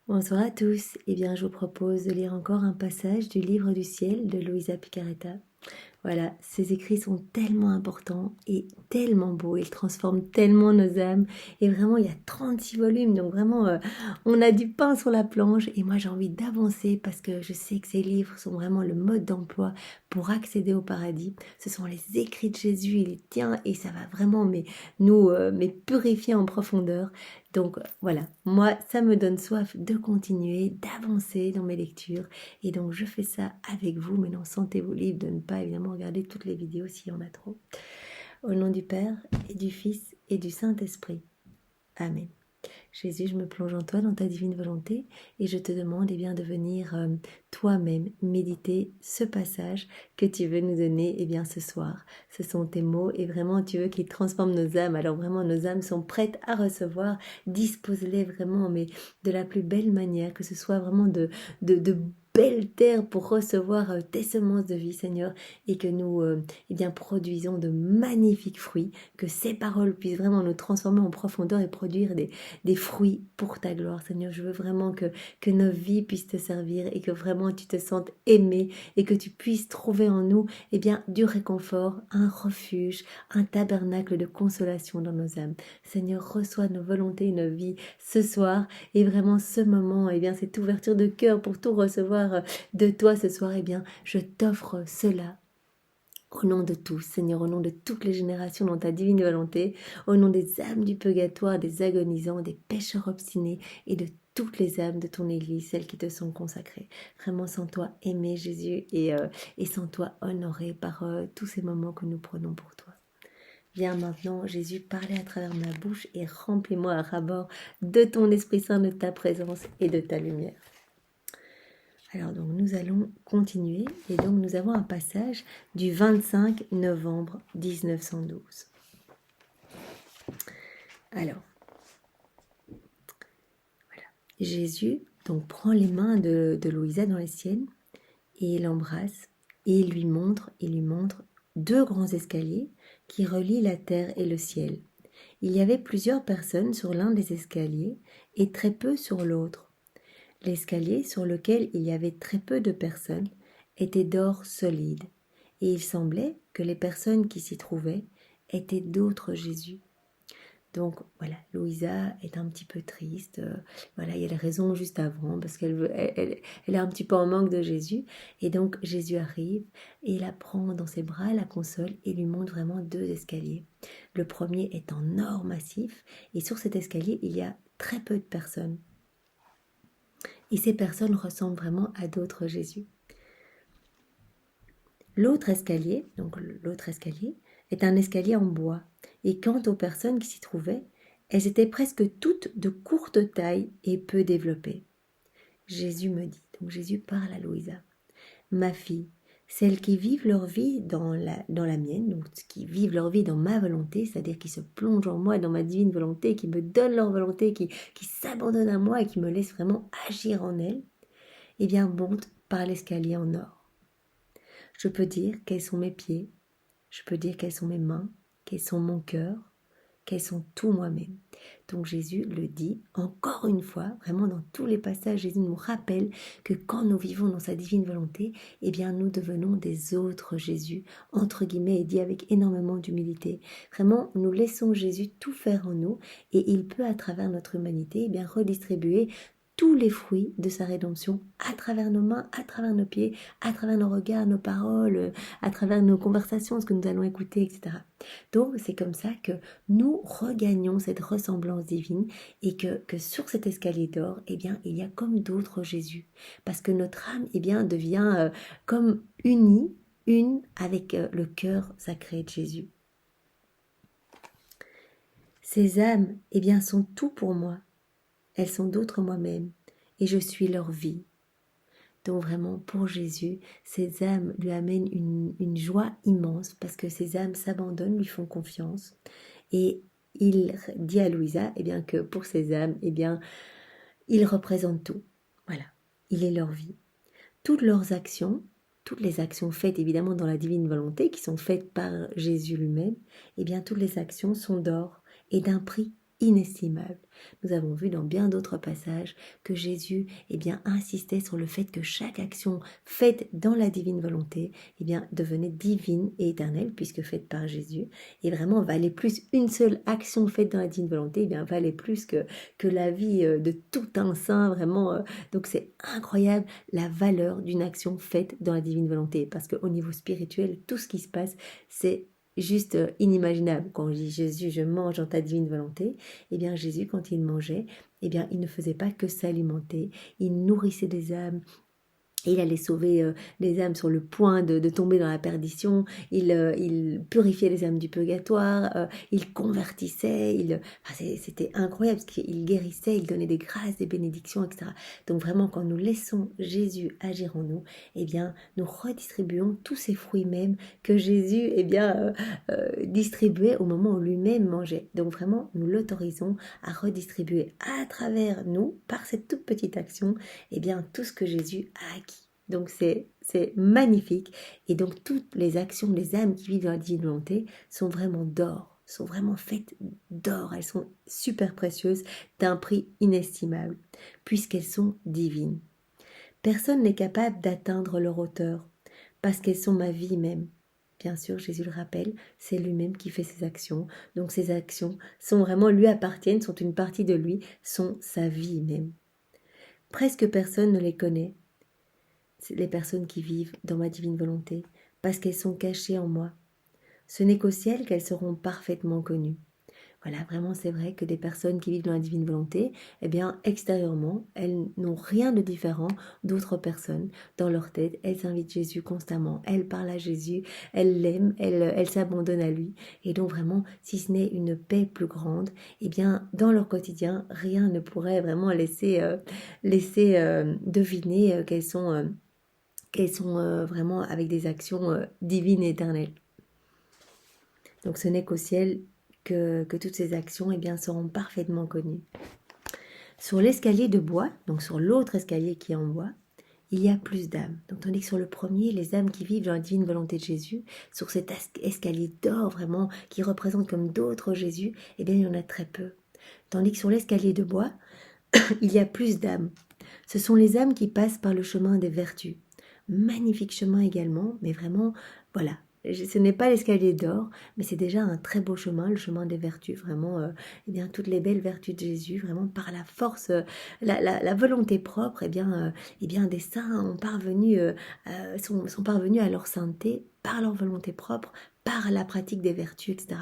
Bonsoir à tous. Eh bien, je vous propose de lire encore un passage du Livre du ciel de Luisa Picaretta. Voilà, ces écrits sont tellement importants et tellement beaux, ils transforment tellement nos âmes. Et vraiment, il y a 36 volumes, donc vraiment, on a du pain sur la planche. Et moi, j'ai envie d'avancer parce que je sais que ces livres sont vraiment le mode d'emploi pour accéder au paradis. Ce sont les écrits de Jésus, il les tient et ça va vraiment nous purifier en profondeur. Donc voilà, moi, ça me donne soif de continuer, d'avancer dans mes lectures. Et donc, je fais ça avec vous. Maintenant, sentez-vous libre de ne pas, évidemment, regarder toutes les vidéos s'il y en a trop. Au nom du Père, et du Fils, et du Saint-Esprit. Amen. Jésus, je me plonge en toi, dans ta divine volonté, et je te demande bien, de venir toi-même méditer ce passage que tu veux nous donner bien, ce soir. Ce sont tes mots, et vraiment, tu veux qu'ils transforment nos âmes. Alors vraiment, nos âmes sont prêtes à recevoir. Dispose-les vraiment, mais de la plus belle manière, que ce soit vraiment de belle terre pour recevoir tes semences de vie, Seigneur, et que nous bien, produisons de magnifiques fruits, que ces paroles puissent vraiment nous transformer en profondeur et produire des fruits pour ta gloire, Seigneur. Je veux vraiment que nos vies puissent te servir et que vraiment tu te sentes aimé et que tu puisses trouver en nous bien, du réconfort, un refuge, un tabernacle de consolation dans nos âmes. Seigneur, reçois nos volontés et nos vies ce soir et vraiment ce moment, bien, cette ouverture de cœur pour tout recevoir de toi ce soir, bien, je t'offre cela. Au nom de tous, Seigneur, au nom de toutes les générations dans ta divine volonté, au nom des âmes du purgatoire, des agonisants, des pécheurs obstinés et de toutes les âmes de ton Église, celles qui te sont consacrées. Vraiment, sans toi aimé, Jésus, et sans toi honoré par tous ces moments que nous prenons pour toi. Viens maintenant, Jésus, parler à travers ma bouche et remplis-moi à ras-bord de ton Esprit Saint, de ta présence et de ta lumière. Alors donc nous allons continuer et donc nous avons un passage du 25 novembre 1912. Alors, voilà. Jésus donc prend les mains de Louisa dans les siennes et l'embrasse et il lui montre deux grands escaliers qui relient la terre et le ciel. Il y avait plusieurs personnes sur l'un des escaliers et très peu sur l'autre. L'escalier sur lequel il y avait très peu de personnes était d'or solide, et il semblait que les personnes qui s'y trouvaient étaient d'autres Jésus. Donc voilà, Louisa est un petit peu triste. Voilà, il y a les raisons juste avant, parce elle est un petit peu en manque de Jésus. Et donc Jésus arrive, et la prend dans ses bras, la console, et lui montre vraiment deux escaliers. Le premier est en or massif, et sur cet escalier, il y a très peu de personnes. Et ces personnes ressemblent vraiment à d'autres Jésus. L'autre escalier est un escalier en bois. Et quant aux personnes qui s'y trouvaient, elles étaient presque toutes de courte taille et peu développées. Jésus me dit, donc Jésus parle à Louisa, ma fille, celles qui vivent leur vie dans la mienne, donc qui vivent leur vie dans ma volonté, c'est-à-dire qui se plongent en moi, dans ma divine volonté, qui me donnent leur volonté, qui s'abandonnent à moi et qui me laissent vraiment agir en elles, bien montent par l'escalier en or. Je peux dire quels sont mes pieds, je peux dire quelles sont mes mains, quels sont mon cœur, quels sont tout moi-même. Donc Jésus le dit encore une fois, vraiment dans tous les passages, Jésus nous rappelle que quand nous vivons dans sa divine volonté, bien nous devenons des autres Jésus, entre guillemets, et dit avec énormément d'humilité. Vraiment, nous laissons Jésus tout faire en nous et il peut à travers notre humanité bien redistribuer tous les fruits de sa rédemption à travers nos mains, à travers nos pieds, à travers nos regards, nos paroles, à travers nos conversations, ce que nous allons écouter, etc. Donc c'est comme ça que nous regagnons cette ressemblance divine et que sur cet escalier d'or, il y a comme d'autres Jésus. Parce que notre âme devient comme une avec le cœur sacré de Jésus. Ces âmes sont tout pour moi. Elles sont d'autres moi-même et je suis leur vie. Donc vraiment, pour Jésus, ces âmes lui amènent une joie immense parce que ces âmes s'abandonnent, lui font confiance. Et il dit à Louisa que pour ces âmes, il représente tout. Voilà, il est leur vie. Toutes leurs actions, toutes les actions faites évidemment dans la divine volonté, qui sont faites par Jésus lui-même, toutes les actions sont d'or et d'un prix inestimable. Nous avons vu dans bien d'autres passages que Jésus insistait sur le fait que chaque action faite dans la divine volonté devenait divine et éternelle puisque faite par Jésus et vraiment valait plus une seule action faite dans la divine volonté valait plus que la vie de tout un saint vraiment donc c'est incroyable la valeur d'une action faite dans la divine volonté parce qu'au niveau spirituel tout ce qui se passe c'est juste inimaginable. Quand on dit Jésus, je mange dans ta divine volonté, Jésus, quand il mangeait, il ne faisait pas que s'alimenter, il nourrissait des âmes, il allait sauver les âmes sur le point de tomber dans la perdition, il purifiait les âmes du purgatoire, il convertissait, c'était incroyable parce qu'il guérissait, il donnait des grâces, des bénédictions, etc. Donc vraiment quand nous laissons Jésus agir en nous, nous redistribuons tous ces fruits même que Jésus distribuait au moment où lui-même mangeait. Donc vraiment nous l'autorisons à redistribuer à travers nous, par cette toute petite action, tout ce que Jésus a acquis. Donc c'est magnifique. Et donc toutes les actions des âmes qui vivent dans la divine volonté sont vraiment d'or, sont vraiment faites d'or. Elles sont super précieuses, d'un prix inestimable, puisqu'elles sont divines. Personne n'est capable d'atteindre leur hauteur, parce qu'elles sont ma vie même. Bien sûr, Jésus le rappelle, c'est lui-même qui fait ses actions. Donc ces actions sont vraiment, lui appartiennent, sont une partie de lui, sont sa vie même. Presque personne ne les connaît, les personnes qui vivent dans ma divine volonté, parce qu'elles sont cachées en moi. Ce n'est qu'au ciel qu'elles seront parfaitement connues. Voilà, vraiment c'est vrai que des personnes qui vivent dans la divine volonté, extérieurement, elles n'ont rien de différent d'autres personnes. Dans leur tête, elles invitent Jésus constamment, elles parlent à Jésus, elles l'aiment, elles s'abandonnent à lui. Et donc vraiment, si ce n'est une paix plus grande, dans leur quotidien, rien ne pourrait vraiment laisser deviner qu'elles sont vraiment avec des actions divines et éternelles. Donc ce n'est qu'au ciel que toutes ces actions seront parfaitement connues. Sur l'escalier de bois, donc sur l'autre escalier qui est en bois, il y a plus d'âmes. Donc tandis que sur le premier, les âmes qui vivent dans la divine volonté de Jésus, sur cet escalier d'or vraiment qui représente comme d'autres Jésus, il y en a très peu. Tandis que sur l'escalier de bois, il y a plus d'âmes. Ce sont les âmes qui passent par le chemin des vertus. Magnifique chemin également, mais vraiment, voilà. Ce n'est pas l'escalier d'or, mais c'est déjà un très beau chemin, le chemin des vertus, vraiment, toutes les belles vertus de Jésus, vraiment par la force, la volonté propre, des saints sont parvenus à leur sainteté par leur volonté propre, par la pratique des vertus, etc.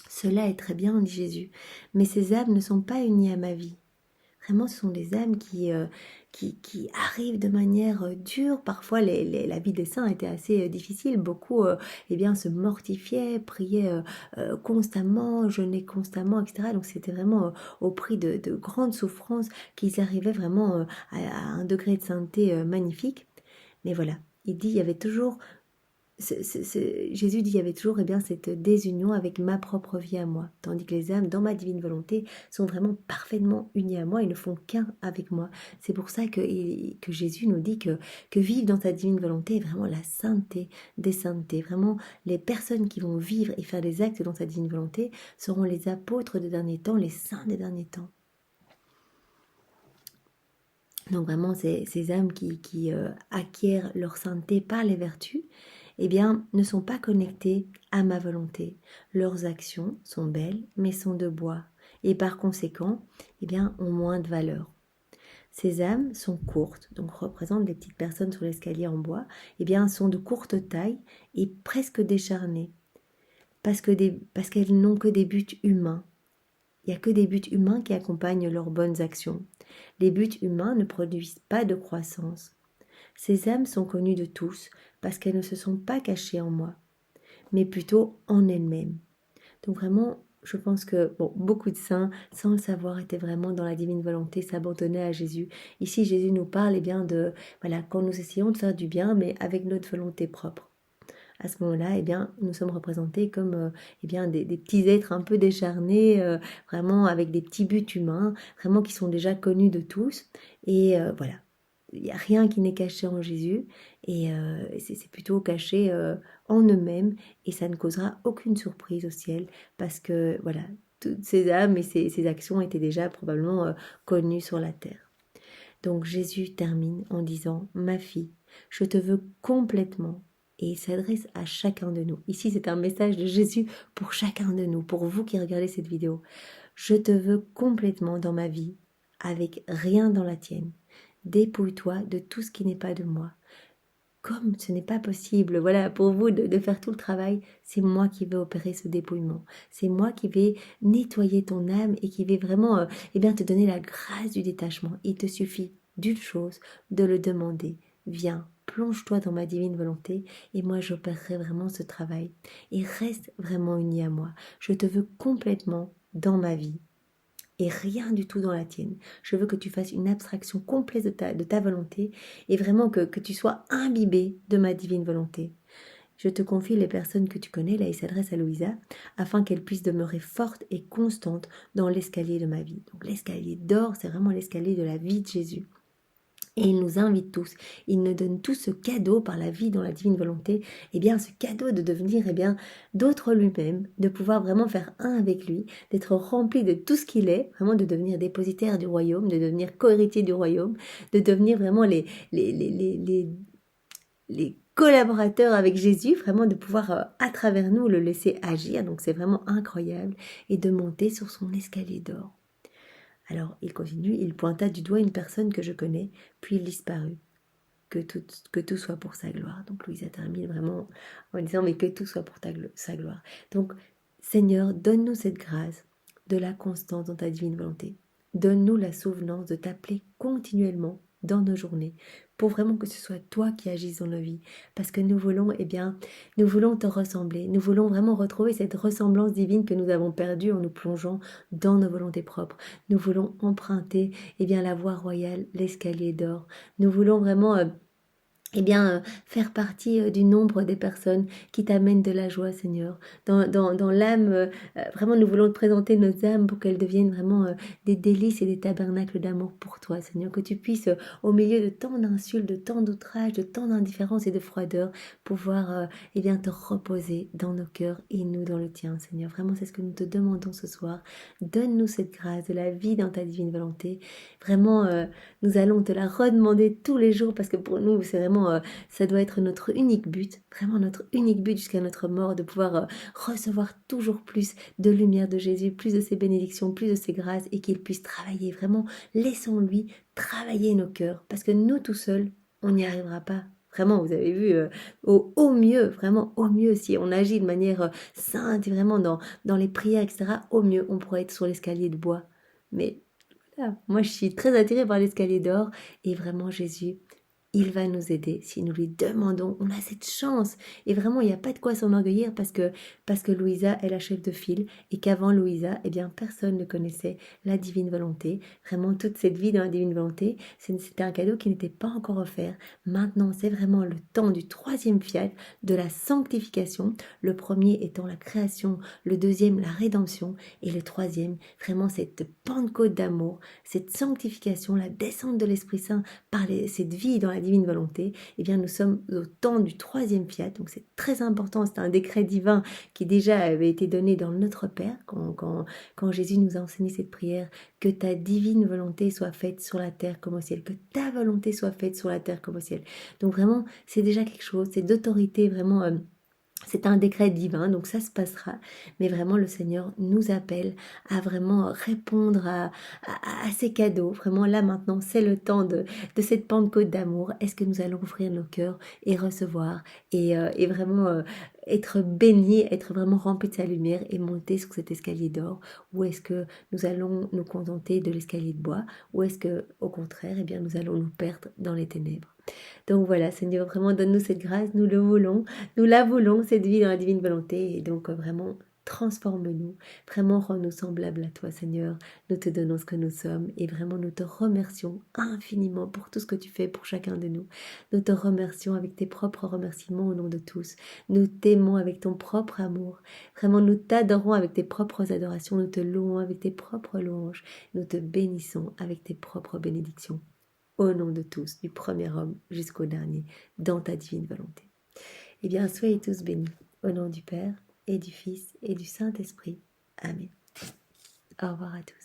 Cela est très bien, dit Jésus, mais ces âmes ne sont pas unies à ma vie. Vraiment, ce sont des âmes qui arrivent de manière dure. Parfois, la vie des saints était assez difficile. Beaucoup se mortifiaient, priaient constamment, jeûnaient constamment, etc. Donc, c'était vraiment au prix de grandes souffrances qu'ils arrivaient vraiment à un degré de sainteté magnifique. Mais voilà, il dit, il y avait toujours... Jésus dit il y avait toujours cette désunion avec ma propre vie à moi, tandis que les âmes dans ma divine volonté sont vraiment parfaitement unies à moi, ils ne font qu'un avec moi. C'est pour ça que Jésus nous dit que vivre dans sa divine volonté est vraiment la sainteté des saintetés. Vraiment, les personnes qui vont vivre et faire des actes dans sa divine volonté seront les apôtres des derniers temps, les saints des derniers temps. Donc vraiment, ces âmes qui acquièrent leur sainteté par les vertus, ne sont pas connectés à ma volonté. Leurs actions sont belles, mais sont de bois, et par conséquent, ont moins de valeur. Ces âmes sont courtes, donc représentent des petites personnes sur l'escalier en bois, sont de courte taille et presque décharnées, parce qu'elles n'ont que des buts humains. Il n'y a que des buts humains qui accompagnent leurs bonnes actions. Les buts humains ne produisent pas de croissance. Ces âmes sont connues de tous parce qu'elles ne se sont pas cachées en moi, mais plutôt en elles-mêmes. Donc vraiment, je pense que beaucoup de saints, sans le savoir, étaient vraiment dans la divine volonté, s'abandonnaient à Jésus. Ici, Jésus nous parle quand nous essayons de faire du bien, mais avec notre volonté propre. À ce moment-là, nous sommes représentés comme des petits êtres un peu décharnés, vraiment avec des petits buts humains, vraiment qui sont déjà connus de tous. Et voilà. Il n'y a rien qui n'est caché en Jésus et c'est plutôt caché en eux-mêmes et ça ne causera aucune surprise au ciel parce que voilà, toutes ces âmes et ces actions étaient déjà probablement connues sur la terre. Donc Jésus termine en disant « Ma fille, je te veux complètement ». Et il s'adresse à chacun de nous. Ici, c'est un message de Jésus pour chacun de nous, pour vous qui regardez cette vidéo. Je te veux complètement dans ma vie, avec rien dans la tienne. Dépouille-toi de tout ce qui n'est pas de moi. Comme ce n'est pas possible, voilà, pour vous de faire tout le travail, c'est moi qui vais opérer ce dépouillement. C'est moi qui vais nettoyer ton âme et qui vais vraiment te donner la grâce du détachement. Il te suffit d'une chose, de le demander. Viens, plonge-toi dans ma divine volonté et moi j'opérerai vraiment ce travail. Et reste vraiment uni à moi. Je te veux complètement dans ma vie. Et rien du tout dans la tienne. Je veux que tu fasses une abstraction complète de ta volonté et vraiment que tu sois imbibé de ma divine volonté. Je te confie les personnes que tu connais, là il s'adresse à Louisa, afin qu'elle puisse demeurer forte et constante dans l'escalier de ma vie. Donc l'escalier d'or, c'est vraiment l'escalier de la vie de Jésus. Et il nous invite tous, il nous donne tout ce cadeau par la vie dans la divine volonté, ce cadeau de devenir d'autre lui-même, de pouvoir vraiment faire un avec lui, d'être rempli de tout ce qu'il est, vraiment de devenir dépositaire du royaume, de devenir co-héritier du royaume, de devenir vraiment les collaborateurs avec Jésus, vraiment de pouvoir à travers nous le laisser agir, donc c'est vraiment incroyable, et de monter sur son escalier d'or. Alors, il continue, il pointa du doigt une personne que je connais, puis il disparut. Que tout soit pour sa gloire. Donc, Louisa termine vraiment en disant, mais que tout soit pour sa gloire. Donc, Seigneur, donne-nous cette grâce de la constance dans ta divine volonté. Donne-nous la souvenance de t'appeler continuellement dans nos journées, pour vraiment que ce soit toi qui agisses dans nos vies, parce que nous voulons, nous voulons te ressembler, nous voulons vraiment retrouver cette ressemblance divine que nous avons perdue en nous plongeant dans nos volontés propres. Nous voulons emprunter, la voie royale, l'escalier d'or. Nous voulons vraiment faire partie du nombre des personnes qui t'amènent de la joie, Seigneur. Dans l'âme, vraiment, nous voulons te présenter nos âmes pour qu'elles deviennent vraiment des délices et des tabernacles d'amour pour toi, Seigneur. Que tu puisses, au milieu de tant d'insultes, de tant d'outrages, de tant d'indifférence et de froideur, pouvoir te reposer dans nos cœurs et nous dans le tien, Seigneur. Vraiment, c'est ce que nous te demandons ce soir. Donne-nous cette grâce de la vie dans ta divine volonté. Vraiment, nous allons te la redemander tous les jours parce que pour nous, c'est vraiment, ça doit être notre unique but, vraiment notre unique but jusqu'à notre mort, de pouvoir recevoir toujours plus de lumière de Jésus, plus de ses bénédictions, plus de ses grâces et qu'il puisse travailler. Vraiment, laissons-lui travailler nos cœurs parce que nous tout seuls, on n'y arrivera pas. Vraiment, vous avez vu, au mieux, vraiment au mieux, si on agit de manière sainte et vraiment dans les prières, etc., au mieux, on pourrait être sur l'escalier de bois. Mais voilà, moi, je suis très attirée par l'escalier d'or et vraiment, Jésus, il va nous aider si nous lui demandons. On a cette chance et vraiment il n'y a pas de quoi s'enorgueillir parce que Louisa est la chef de file et qu'avant Louisa, personne ne connaissait la divine volonté. Vraiment toute cette vie dans la divine volonté, c'était un cadeau qui n'était pas encore offert. Maintenant, c'est vraiment le temps du troisième fiat, de la sanctification. Le premier étant la création, le deuxième la rédemption et le troisième vraiment cette Pentecôte d'amour, cette sanctification, la descente de l'Esprit Saint par cette vie dans la divine volonté. Nous sommes au temps du troisième fiat, donc c'est très important, c'est un décret divin qui déjà avait été donné dans notre Père quand Jésus nous a enseigné cette prière, que ta divine volonté soit faite sur la terre comme au ciel, que ta volonté soit faite sur la terre comme au ciel. Donc vraiment, c'est déjà quelque chose, c'est d'autorité vraiment. C'est un décret divin, donc ça se passera. Mais vraiment, le Seigneur nous appelle à vraiment répondre à ces cadeaux. Vraiment, là, maintenant, c'est le temps de cette Pentecôte d'amour. Est-ce que nous allons ouvrir nos cœurs et recevoir et vraiment être bénis, être vraiment remplis de sa lumière et monter sur cet escalier d'or? Ou est-ce que nous allons nous contenter de l'escalier de bois? Ou est-ce que, au contraire, nous allons nous perdre dans les ténèbres? Donc voilà, Seigneur, vraiment donne-nous cette grâce, nous le voulons, nous la voulons, cette vie dans la divine volonté, et donc vraiment transforme-nous, vraiment rends-nous semblables à toi, Seigneur. Nous te donnons ce que nous sommes et vraiment nous te remercions infiniment pour tout ce que tu fais pour chacun de nous. Nous te remercions avec tes propres remerciements au nom de tous. Nous t'aimons avec ton propre amour. Vraiment, nous t'adorons avec tes propres adorations. Nous te louons avec tes propres louanges. Nous te bénissons avec tes propres bénédictions. Au nom de tous, du premier homme jusqu'au dernier, dans ta divine volonté. Soyez tous bénis, au nom du Père, et du Fils, et du Saint-Esprit. Amen. Au revoir à tous.